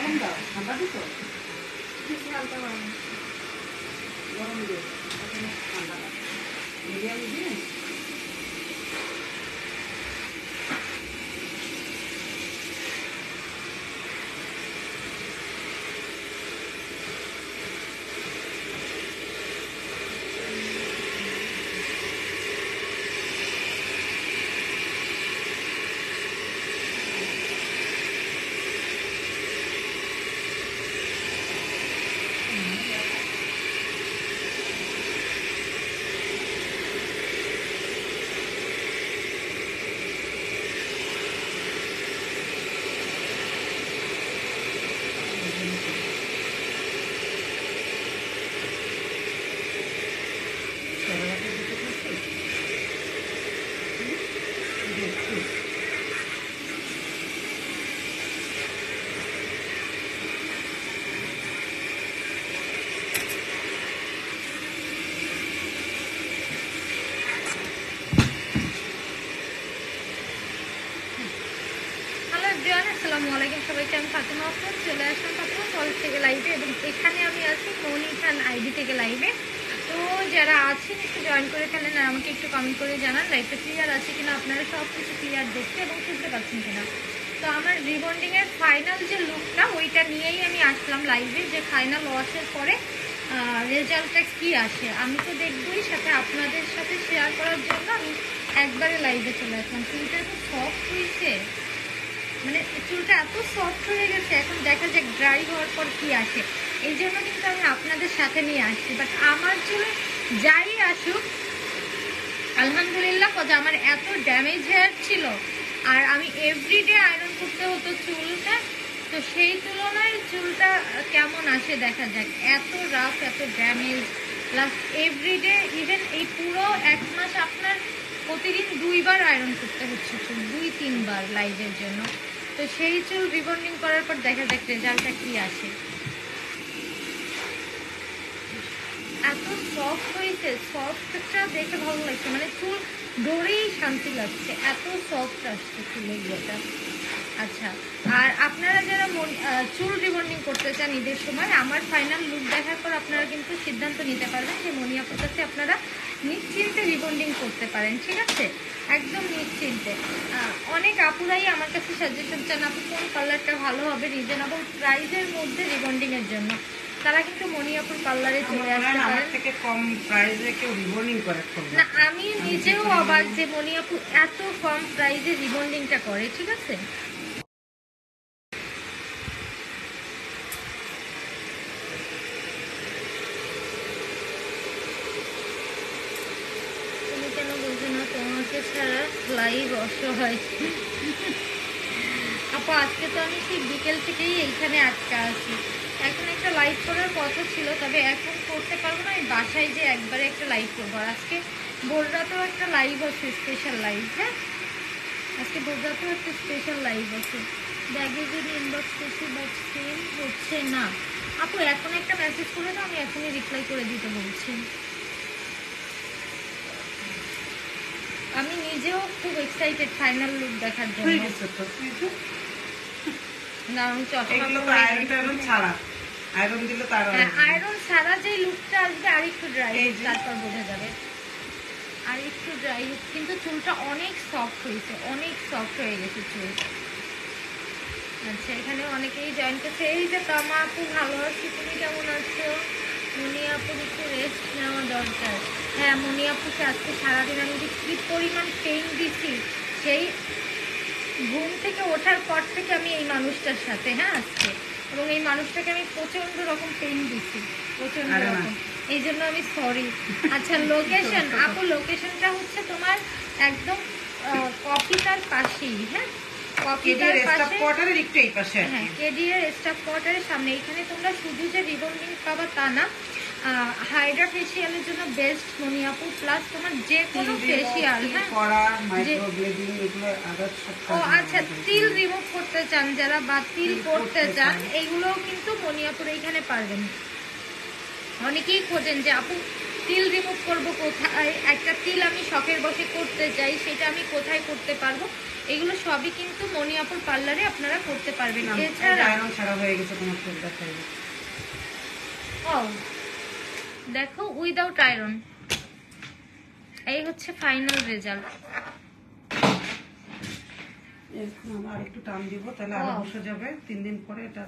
গরম দাও, ঠান্ডা দিতো হালকা গরম গরম দিয়ে ঠান্ডা মিডিয়াম দিয়ে আসসালামুয়ালাইকুম সবাইকে। আমি ফাতেমা আফরোজ চলে আসলাম ফাতেমা কলেজ থেকে লাইভে, এবং এখানে আমি আছি মনি খান আইডি থেকে লাইভে। তো যারা আছেন একটু জয়েন করে ফেলেন আর আমাকে একটু কমেন্ট করে জানান লাইভটা ক্লিয়ার আছে কিনা, আপনারা সব কিছু ক্লিয়ার দেখতে এবং শুনতে পাচ্ছেন কিনা। তো আমার রিবন্ডিংয়ের ফাইনাল যে লুকটা ওইটা নিয়েই আমি আসলাম লাইভে, যে ফাইনাল ওয়াশের পরে রেজাল্টটা কী আসে আমি তো দেখবই, সাথে আপনাদের সাথে শেয়ার করার জন্য আমি একবারে লাইভে চলে আসলাম। চুলটা এত সফট হয়েছে, মানে চুলটা এত সফট হয়ে গেছে, এখন দেখা যাক ড্রাই হওয়ার পর কী আসে। এই জন্য কিন্তু আমি আপনাদের সাথে নিয়ে আসছি। বাট আমার চুলে যাই আসুক আলহামদুলিল্লাহ, যে আমার এত ড্যামেজ হেয়ার ছিল আর আমি এভরিডে আয়রন করতে হতো চুলটা, তো সেই তুলনায় চুলটা কেমন আসে দেখা যাক। এত রাফ, এত ড্যামেজ, প্লাস এভরিডে, ইভেন এই পুরো এক মাস আপনার প্রতিদিন 2 বার আয়রন করতে হচ্ছে চুল, 2-3 বার লাইভের জন্য। তো সেই চুল রিবন্ডিং করার পর দেখা যাক রেজাল্টটা কি আসে। এত সফট হয়েছে, সফটটা দেখে ভালো লাগছে, মানে চুল ধরেই শান্তি লাগছে, এত সফট আসছে চুলের ইয়েটা। আচ্ছা, আর আপনারা যারা চুল রিবন্ডিং করতে চান ঈদের সময়, আমার ফাইনাল লুক দেখার পর আপনারা কিন্তু সিদ্ধান্ত নিতে পারবেন যে মনি আপুর কাছে আপনারা নিশ্চিন্তে রিবন্ডিং করতে পারেন, ঠিক আছে, একদম নিশ্চিন্তে। অনেক আপুরাই আমার কাছে সাজেশন চান আপু কোন কালারটা ভালো হবে রিজনেবল প্রাইসের মধ্যে রিবন্ডিংয়ের জন্য, তারা কিন্তু মনি আপুর পার্লারে চলে আসতে পারেন। থেকে কম প্রাইসে কেউ রিবন্ডিং করে না, আমি নিজেও অবাক যে মনি আপু এত কম প্রাইসে রিবন্ডিংটা করে, ঠিক আছে। তুমি কেন বলছো না তোমাকে ছাড়া লাইভ অসহায়। আপু আজকে তো আমি সেই বিকেল থেকেই এইখানে আটকা আছি, এখন একটা লাইভ করার কথা ছিল, তবে এখন করতে পারবো না, আমি বাসায় যে একবারে একটা লাইভ করবো। আর আজকে ভোর রাতেও একটা লাইভ আছে, স্পেশাল লাইভ। হ্যাঁ, আজকে ভোর রাতেও একটা স্পেশাল লাইভ আছে। ব্যাগে যদি ইনবক্স করছি বাট সেম হচ্ছে না। আপু এখন একটা মেসেজ করে দাও, আমি এখনই রিপ্লাই করে দিতে বলছি। আমি নিজেও খুব এক্সাইটেড ফাইনাল লুক দেখার জন্য। না, আমি আয়রন ছাড়া যে লুকটা আসবে আর একটু ড্রাই, তারপর বোঝা যাবে আর একটু ড্রাই, কিন্তু চুলটা অনেক সফট হয়েছে, অনেক সফট হয়ে গেছে চুল। আচ্ছা, এখানে অনেকেই জয়েন করছে। এই যে তামা আপু ভালো আছি, তুমি কেমন আছো? মনি আপুর একটু রেস্ট নেওয়া দরকার। হ্যাঁ, মনি আপুকে আজকে সারাদিন আমি যে কী পরিমাণ পেইন দিচ্ছি, সেই ঘুম থেকে ওঠার পর থেকে আমি এই মানুষটার সাথে, হ্যাঁ আজকে, এবং এই মানুষটাকে আমি প্রচণ্ড রকম পেইন দিচ্ছি, প্রচণ্ড রকম, এই জন্য আমি সরি। আচ্ছা, লোকেশন আপু, লোকেশনটা হচ্ছে তোমার একদম কপিটার পাশেই। হ্যাঁ, কপিটার পাশে, হ্যাঁ কেডিএর স্টাফ কোয়ার্টারের সামনে। এখানে তোমরা শুধু যে রিবন্ডিং পাবা তা না, হাইড্রা ফেসিয়ালের জন্য বেস্ট মনি আপু, প্লাস তোমার যে কোনো ফেসিয়াল, হ্যাঁ ও আচ্ছা, তিল রিমুভ করতে চান যারা বা তিল করতে চান, এইগুলোও কিন্তু মনি আপুর এইখানে পারবেন। অনেকেই খোঁজেন যে আপু তিল রিমুভ করব কোথায়, একটা তিল আমি শখের বসে করতে চাই, সেটা আমি কোথায় করতে পারবো, এগুলো সবই কিন্তু মনিয়াপুর পার্লারে আপনারা করতে পারবেন। এছাড়া আয়রন ছাড়া হয়ে গেছে তোমার চুল দেখাই। ও দেখো উইদাউট আয়রন, এই হচ্ছে ফাইনাল রেজাল্ট। এখন আমরা আরেকটু টান দিব, তাহলে আরো বসে যাবে 3 দিন পরে। এটা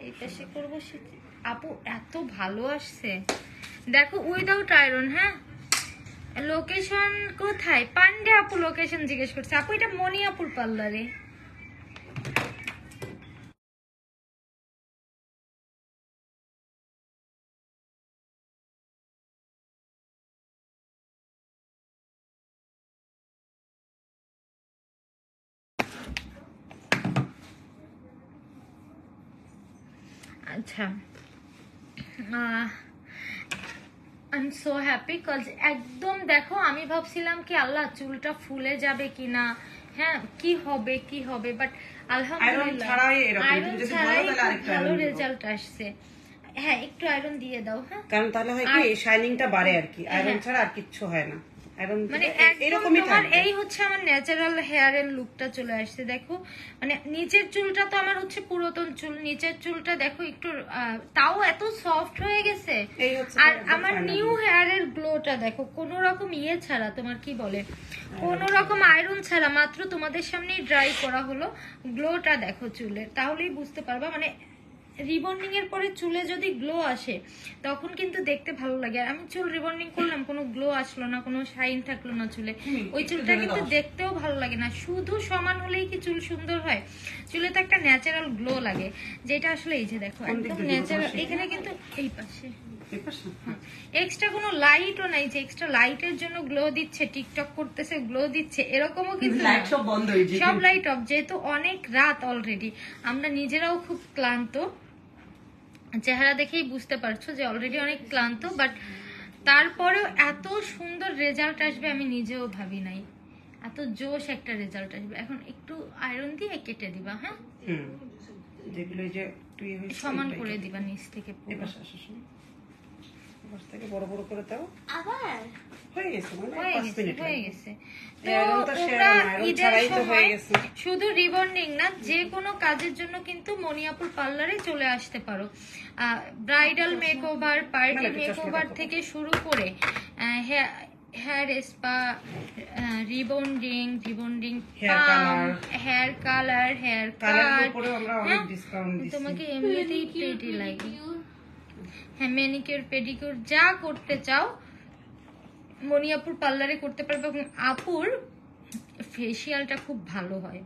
এই পাশে করবো, আপু এত ভালো আসছে দেখো উইদাউট আয়রন। হ্যাঁ, লোকেশন কোথায়? পান্ডে আপু লোকেশন জিজ্ঞেস করছে। আপু এটা মনিয়াপুর পার্লারে। আচ্ছা, I am so happy cause একদম দেখো আমি ভাবছিলাম কি আল্লাহ চুলটা ফুলে যাবে কিনা, হ্যাঁ কি হবে কি হবে, বাট আলহামদুলিল্লাহ আয়রন ছাড়াই ভালো রেজাল্ট আসছে। হ্যাঁ একটু আয়রন দিয়ে দাও। হ্যাঁ, কারণ তাহলে হয় কি শাইনিংটা বাড়ে আর কি, আয়রন ছাড়া আর কিচ্ছু হয় না। মানে এরকমই তোমার এই হচ্ছে আমার ন্যাচারাল হেয়ারের লুকটা চলে আসছে। দেখো মানে নিচের চুলটা তো আমার হচ্ছে পুরাতন চুল, নিচের চুলটা দেখো একটু তাও এত সফট হয়ে গেছে। আর আমার নিউ হেয়ারের গ্লোটা দেখো, কোন রকম ইয়ে ছাড়া, তোমার কি বলে, কোন রকম আয়রন ছাড়া, মাত্র তোমাদের সামনেই ড্রাই করা হলো। গ্লোটা দেখো চুলের, তাহলেই বুঝতে পারবা। মানে রিবন্ডিং এর পরে চুলে যদি গ্লো আসে তখন কিন্তু দেখতে ভালো লাগে। আর আমি চুল রিবন্ডিং করলাম, কোনো গ্লো আসলো না, কোনো শাইন থাকলো না চুলে, ওই চুলটা কিন্তু দেখতেও ভালো লাগে না। শুধু সমান হলেই কি চুল সুন্দর হয়? চুলে তো একটা ন্যাচারাল গ্লো লাগে, যেটা আসলে এই যে দেখো একদম ন্যাচারাল। এখানে কিন্তু এই পাশে এক্সট্রা কোনো লাইটও নাই যে এক্সট্রা লাইটের জন্য গ্লো দিচ্ছে, টিকটক করতেছে গ্লো দিচ্ছে, এরকমও কিন্তু সব লাইট অফ। যেহেতু অনেক রাত অলরেডি, আমরা নিজেরাও খুব ক্লান্ত, চেহারা দেখেই বুঝতে পারছো যে অলরেডি অনেক ক্লান্ত, বাট তারপরেও এত সুন্দর রেজাল্ট আসবে আমি নিজেও ভাবি নাই, এত জোশ একটা রেজাল্ট আসবে। এখন একটু আয়রন দিয়ে কেটে দিবা। হ্যাঁ, যেগুলো যে সমান করে দিবা নিচ থেকে বড় বড় করে দাও। আবার হয়ে গেছে হয়ে গেছে। শুধু রিবন্ডিং না, যে কোনো কাজের জন্য কিন্তু মনিয়াপুর পার্লারে চলে আসতে পারো। ব্রাইডাল মেকওভার, পার্টি মেকওভার থেকে শুরু করে hair spa, rebonding, hair colour, hair cut, তোমাকে এমনিতেই প্রিটি লাগে। হ্যাঁ, ম্যানিকিউর পেডিকিউর যা করতে চাও মনিয়াপুর পার্লারে করতে পারবে। এবং আপুর ফেসিয়ালটা খুব ভালো হয়,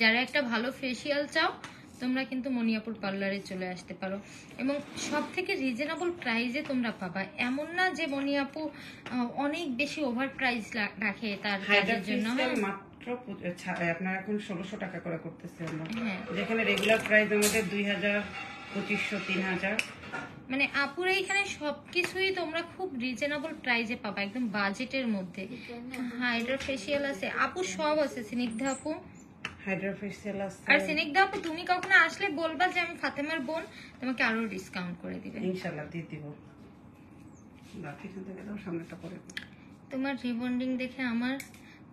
যারা একটা ভালো ফেসিয়াল চাও তোমরা কিন্তু মনিয়াপুর পার্লারে চলে আসতে পারো। এবং সব থেকে রিজনেবল প্রাইসে তোমরা পাবা। এমন না যে মনিয়াপু অনেক বেশি ওভার প্রাইস রাখে তার কাজের জন্য। মাত্র আপনার এখন 1600 টাকা করে করতেছে আমরা, যেখানে রেগুলার প্রাইস আমাদের 2000, 2500, 3000। মানে আপুর এইখানে সবকিছুই তোমরা খুব রিজনেবল প্রাইসে পাবা, একদম বাজেটের মধ্যে। হাইড্রা ফেসিয়াল আছে আপু, সব আছে। স্নিগ্ধা আপু হাইড্রা ফেসিয়াল আছে। আর স্নিগ্ধা আপু তুমি কখনো আসলে বলবা যে আমি ফাতেমার বোন, তোমাকে আরো ডিসকাউন্ট করে দিবে ইনশাআল্লাহ, দিয়ে দিব। বাকিটা থেকে দাও, সামনেটা পরে। তোমার রিবন্ডিং দেখে আমার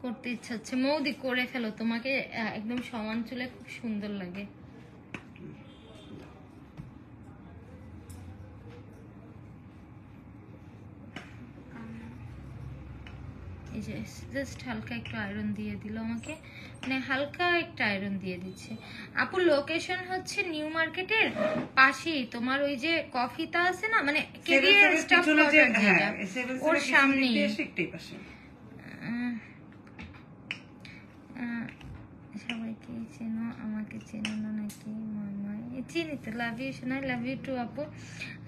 করতে ইচ্ছা হচ্ছে। মৌদি করে ফেলো, তোমাকে একদম সমান চুলে খুব সুন্দর লাগে। এই যে জাস্ট হালকা একটু আয়রন দিয়ে দিল আমাকে, মানে হালকা একটা আয়রন দিয়ে দিচ্ছে। আপু লোকেশন হচ্ছে নিউ মার্কেটের পাশেই, তোমার ওই যে কফিটা আছে না, মানে কেরিয়ার স্টাফ কোয়ার্টার যেটা, ওর সামনেই। সবাইকে চেনো, আমাকে চেনো না নাকি? মামা চিনি তো, লাভ ইউ শোনা, লাভ ইউ টু আপু।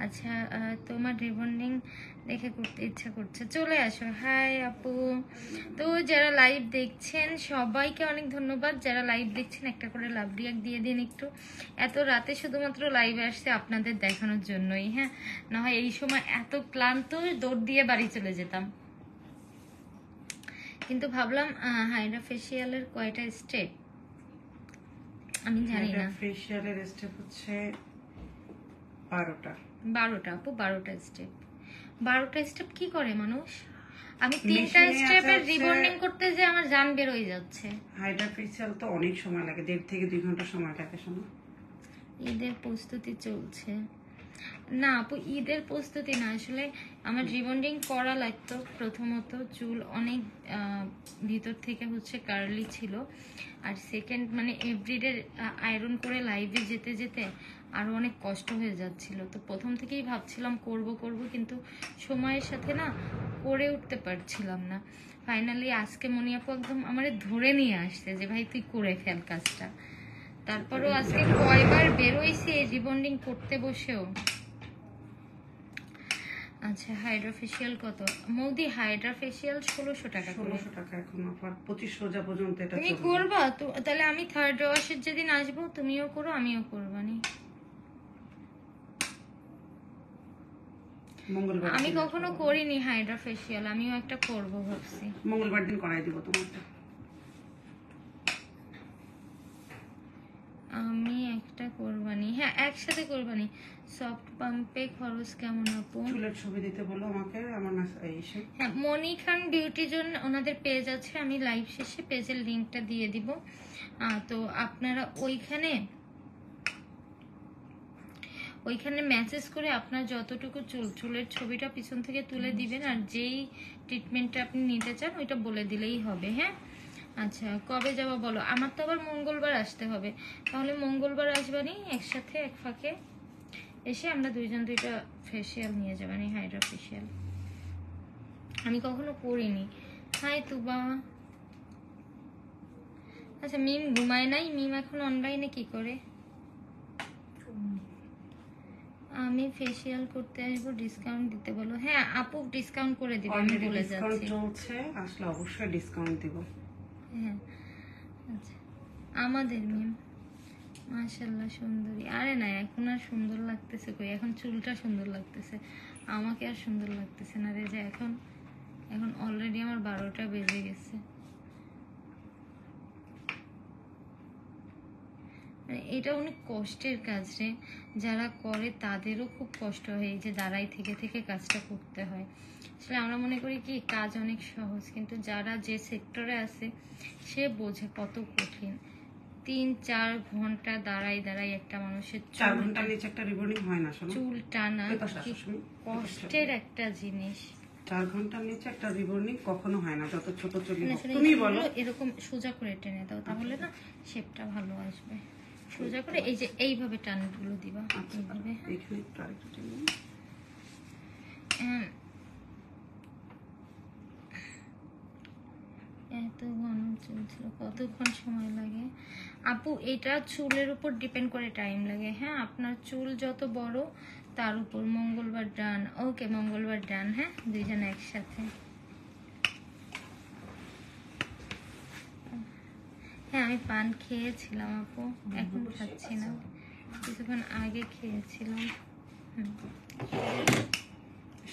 আচ্ছা, তোমার রিবন্ডিং দেখে করতে ইচ্ছা করছে, চলে আসো। হাই আপু। তো যারা লাইভ দেখছেন সবাইকে অনেক ধন্যবাদ। যারা লাইভ দেখছেন একটা করে লাভ রিয়াক্ট দিয়ে দিন একটু। এত রাতে শুধুমাত্র লাইভে আসছে আপনাদের দেখানোর জন্যই। হ্যাঁ, না হয় এই সময় এত ক্লান্ত দৌড় দিয়ে বাড়ি চলে যেতাম, কিন্তু ভাবলাম হাইড্রা ফেসিয়ালের কয়টা স্টেপ আমি জানি না। ফেসিয়ালের স্টেপ হচ্ছে 12টা। 12টা আপু, 12টা স্টেপ। 12টা স্টেপ কি করে মানুষ? আমি 3টা স্টেপের রিবন্ডিং করতে যে আমার জান বের হয়ে যাচ্ছে। হাইড্রা ফেশিয়াল তো অনেক সময় লাগে, 1.5 থেকে 2 ঘন্টা সময় লাগে। শোনো, ঈদের প্রস্তুতি চলছে না আপু, ঈদের প্রস্তুতি না, আসলে আমার রিবন্ডিং করা লাগতো। প্রথমত চুল অনেক ভিতর থেকে হচ্ছে কার্লি ছিল, আর সেকেন্ড মানে এভরিডে আয়রন করে লাইভে যেতে যেতে আরও অনেক কষ্ট হয়ে যাচ্ছিল। তো প্রথম থেকেই ভাবছিলাম করব করব, কিন্তু সময়ের সাথে না করে উঠতে পারছিলাম না। ফাইনালি আজকে মনি আপু একদম আমারে ধরে নিয়ে আসছে যে ভাই তুই করে ফেল কাজটা। তারপরও আজকে কয়বার বেরোইছি রিবন্ডিং করতে বসেও। আচ্ছা, হাইড্রা ফেশিয়াল কত মৌদি? হাইড্রা ফেশিয়াল 1600 টাকা করে। 1600 টাকা এখন অফার, 25 রোজা পর্যন্ত এটা তুমি চলবে। করবা তো? তাহলে আমি থার্ড ওয়াশের যেদিন আসবো তুমিও করো আমিও করবানি। মঙ্গলবার আমি কখনো করিনি হাইড্রা ফেশিয়াল, আমিও একটা করব ভাবছি। মঙ্গলবার দিন করাই দিব তোমাকে। আমি একটা করবানি, হ্যাঁ একসাথে করবানি। সফট পাম্পে খরচ কেমন আপু? চুলের ছবি দিতে বলো আমাকে, আমার না এসে। হ্যাঁ, মনি খান বিউটি জোন ওনাদের পেজ আছে, আমি লাইভ শেষে পেজের লিংকটা দিয়ে দিব। তো আপনারা ওইখানে মেসেজ করে আপনার যতটুকু চুলের ছবিটা পিছন থেকে তুলে দিবেন, আর যেই ট্রিটমেন্টটা আপনি নিতে চান ওইটা বলে দিলেই হবে। হ্যাঁ আচ্ছা, কবে যাবো বলো? আমার তো আবার মঙ্গলবার আসতে হবে, তাহলে মঙ্গলবার আসবানি একসাথে এক ফাঁকে এসে আমরা দুইজন দুইটা ফেসিয়াল নিয়ে যাবানি, হাইড্রা ফেসিয়াল। আমি কখনো করিনি। হাই তুবা। আচ্ছা, মিম ঘুমায় নাই? মিম এখন অনলাইনে কি করে? আমি ফেসিয়াল করতে আসবো, ডিসকাউন্ট দিতে বলো। হ্যাঁ আপু ডিসকাউন্ট করে দিবে, আমি বলে ডিসকাউন্ট যাচ্ছি। চলছে, আসলে অবশ্যই ডিসকাউন্ট দিব। হ্যাঁ আচ্ছা, আমাদের মিম মাশাআল্লাহ সুন্দরী। আরে না, এখন আর সুন্দর লাগতেছে কই, এখন চুলটা সুন্দর লাগতেছে, আমাকে আর সুন্দর লাগতেছে না রে। যে এখন অলরেডি আমার 12টা বেজে গেছে। মানে এটা অনেক কষ্টের কাজ রে, যারা করে তাদেরও খুব কষ্ট হয়, এই যে দাঁড়াই থেকে থেকে কাজটা করতে হয়। আসলে আমরা মনে করি কি কাজ অনেক সহজ, কিন্তু যারা যে সেক্টরে আছে সে বোঝে কত কঠিন। 3-4 ঘন্টা দাঁড়াই দাঁড়াই একটা মানুষের 4 ঘন্টার নিচে একটা রিবন্ডিং হয় না। শোনো, চুল টানা এই পাশে আসো, কি শুনি। কষ্টের একটা জিনিস। 4 ঘন্টার নিচে একটা রিবন্ডিং কখনো হয় না, যত ছোট চুলই মানে হোক। আসলে তুমি এই বলো। চুলগুলো এরকম সোজা করে টেনে দাও, তাহলে না শেপটা ভালো আসবে। সোজা করে এই যে এইভাবে টানগুলো দিবা, আচ্ছা, এইভাবে। এখানে একটু আরেকটু টেনে। এত ঘন চুল ছিল, কতক্ষণ সময় লাগে আপু? এটা চুলের উপর ডিপেন্ড করে টাইম লাগে। হ্যাঁ, আপনার চুল যত বড় তার উপর। মঙ্গলবার ডান, ওকে মঙ্গলবার ডান। হ্যাঁ, দুইজন একসাথে। হ্যাঁ, আমি পান খেয়েছিলাম আপু, এখন খাচ্ছি না, কিছুক্ষণ আগে খেয়েছিলাম।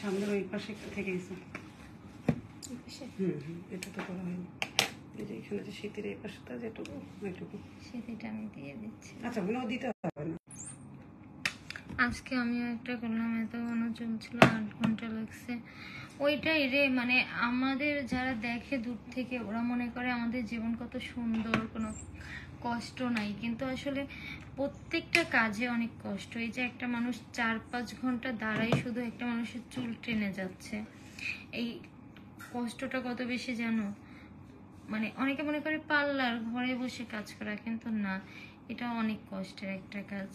সামনের ওই পাশে একটু থেকে গেছে। এটা তো করা হয়নি। এই যে এখানে যে শীতের এই পাশটা যেটুকু ওইটুকু সেটা আমি দিয়ে দিচ্ছি। আচ্ছা, ওগুলো দিতে হবে না। আজকে আমিও একটা করলাম, এত ঘন চলছিল, 8 ঘন্টা লাগছে। ওইটাই রে, মানে আমাদের যারা দেখে দূর থেকে ওরা মনে করে আমাদের জীবন কত সুন্দর, কোনো কষ্ট নাই, কিন্তু আসলে প্রত্যেকটা কাজে অনেক কষ্ট। এই যে একটা মানুষ 4-5 ঘন্টা দাঁড়াই শুধু একটা মানুষের চুল টেনে যাচ্ছে, এই কষ্টটা কত বেশি জানো? মানে অনেকে মনে করে পার্লার ঘরে বসে কাজ করা, কিন্তু না, এটা অনেক কষ্টের একটা কাজ।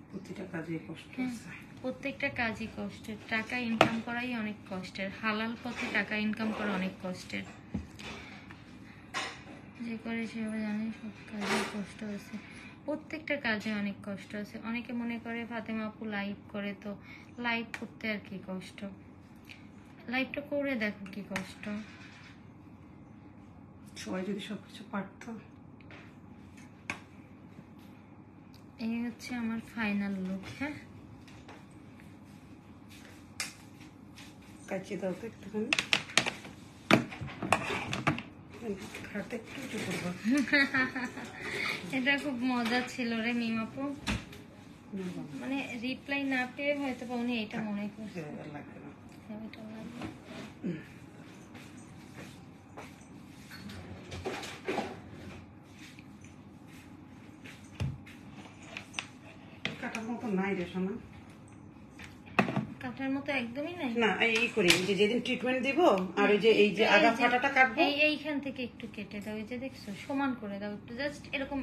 প্রতিটা কাজে কষ্ট আছে। প্রত্যেকটা কাজই কষ্টের। টাকা ইনকাম করাই অনেক কষ্টের, হালাল পথে টাকা ইনকাম করা অনেক কষ্টের। যে করে সেভাবে জানে সব কাজে কষ্ট আছে, প্রত্যেকটা কাজে অনেক কষ্ট আছে। অনেকে মনে করে ফাতেমা আপু লাইভ করে, তো লাইভ করতে আর কি কষ্ট? লাইভটা করে দেখো কি কষ্ট। সবাই যদি সবকিছু পারতো। এই হচ্ছে আমার ফাইনাল লুক। হ্যাঁ, কাচিয়ে দাও তো একটুখানি, হাতে একটু উঁচু করবো। এটা খুব মজা ছিল রে মিমাপু, মানে রিপ্লাই না পেয়ে হয়তো উনি এটা মনে করছে। লাগবে না। হ্যাঁ এটা লাগবে। কাটার মতো নাই রে সোনা। কাটার মতো একদমই নাই। না এই করি, এই যে যেদিন ট্রিটমেন্ট দিব আর ওই যে এই যে আগা ফাটাটা কাটবো, এইখান থেকে একটু কেটে দাও, এই যে দেখছো সমান করে দাও একটু, জাস্ট এরকম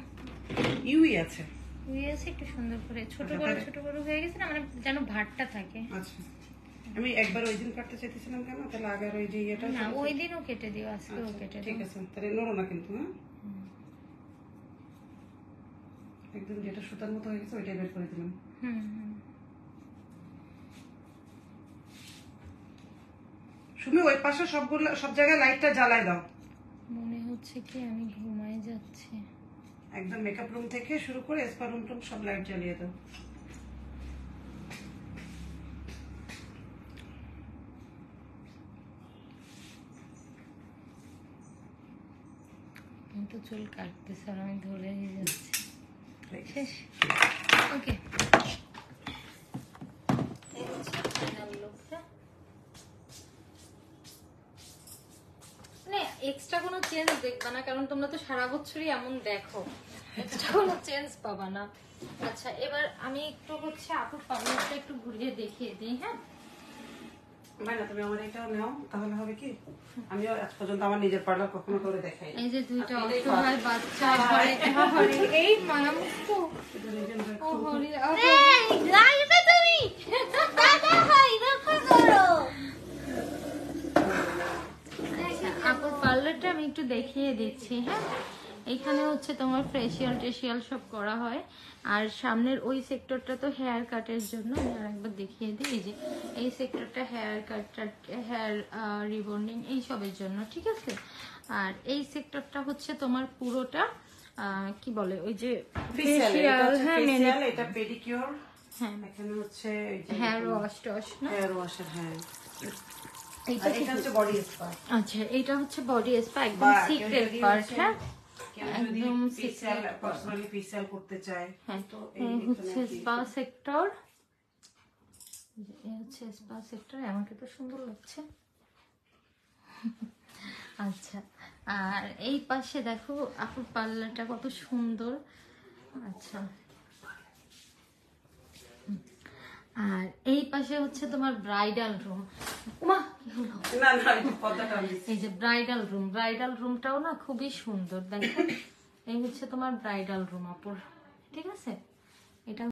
ইউই আছে হয়ে আছে একটু সুন্দর করে, ছোট বড় হয়ে গেছে না, মানে যেন ভাতটা থাকে। আচ্ছা আমি একবার ওই দিন কাটতে চাইতেছিলাম, কেন তাহলে আগের ওই যে ইয়েটা না ওই দিনও কেটে দিও, আজকেও কেটে দিও। ঠিক আছে, তাহলে নড়ো না কিন্তু। হ্যাঁ একদম যেটা সুতার মতো হয়ে গেছে ওইটাই বের করে দিলাম। সুমি ওই পাশে সবগুলো সব জায়গায় লাইটটা জ্বালায় দাও। মনে হচ্ছে কি আমি ঘুমায় যাচ্ছি। একদম মেকআপ রুম থেকে শুরু করে স্পা রুম টুম সব লাইট জ্বালিয়ে দাও। আমি তো চুল কাটতেছে আর আমি ধরে যাচ্ছি। শেষ। ওকে এক্সট্রা কোনো চেঞ্জ দেখবা না, কারণ তোমরা তো সারা বছরই এমন দেখো, এক্সট্রা কোনো চেঞ্জ পাবা না। আচ্ছা এবার আমি একটু হচ্ছে আপুর পার্লারটা একটু ঘুরিয়ে দেখিয়ে দিই। হ্যাঁ ভাইনা তুমি আমার এটাও নাও, তাহলে হবে কি আমিও আজ পর্যন্ত আমার নিজের পার্লার কখনো করে দেখাই। এই যে দুইটা অসহায় বাচ্চা ঘরে ঘরে, এই মায়া মুস্তু ও হরি এই লাইটা তুমি দাদা ভাই রক্ষা করো। আপুর পার্লারটা আমি একটু দেখিয়ে দিচ্ছি। হ্যাঁ এখানে হচ্ছে তোমার ফেসিয়াল টেসিয়াল সব করা হয়, আর সামনের ওই সেক্টরটা তো হেয়ার কাটের জন্য। আমি আরেকবার দেখিয়ে দিই, এই যে এই সেক্টরটা হেয়ার কাটটা, হেয়ার রিবন্ডিং এইসবের জন্য, ঠিক আছে। আর এই সেক্টরটা হচ্ছে তোমার পুরোটা কি বলে ওই যে ফেসিয়াল, হ্যাঁ এটা পেডিকিউর, হ্যাঁ এখানে হচ্ছে হেয়ার ওয়াশ টশ না, হেয়ার ওয়াশ। হ্যাঁ এটা হচ্ছে বডি স্পা। আচ্ছা এটা হচ্ছে বডি স্পা, একদম সিক্রেট পার্ট। হ্যাঁ একদম ফেসিয়াল, পার্সোনালি ফেসিয়াল করতে চায়। হ্যাঁ তো এই হচ্ছে স্পা সেক্টর, এই হচ্ছে স্পা সেক্টর। আমাকে তো সুন্দর লাগছে। আচ্ছা আর এই পাশে দেখো আপুর পার্লারটা কত সুন্দর। আচ্ছা আর এই পাশে হচ্ছে তোমার ব্রাইডাল রুম। এই যে ব্রাইডাল রুম, ব্রাইডাল রুমটাও না খুবই সুন্দর। দেখো এই হচ্ছে তোমার ব্রাইডাল রুম আপুর, ঠিক আছে।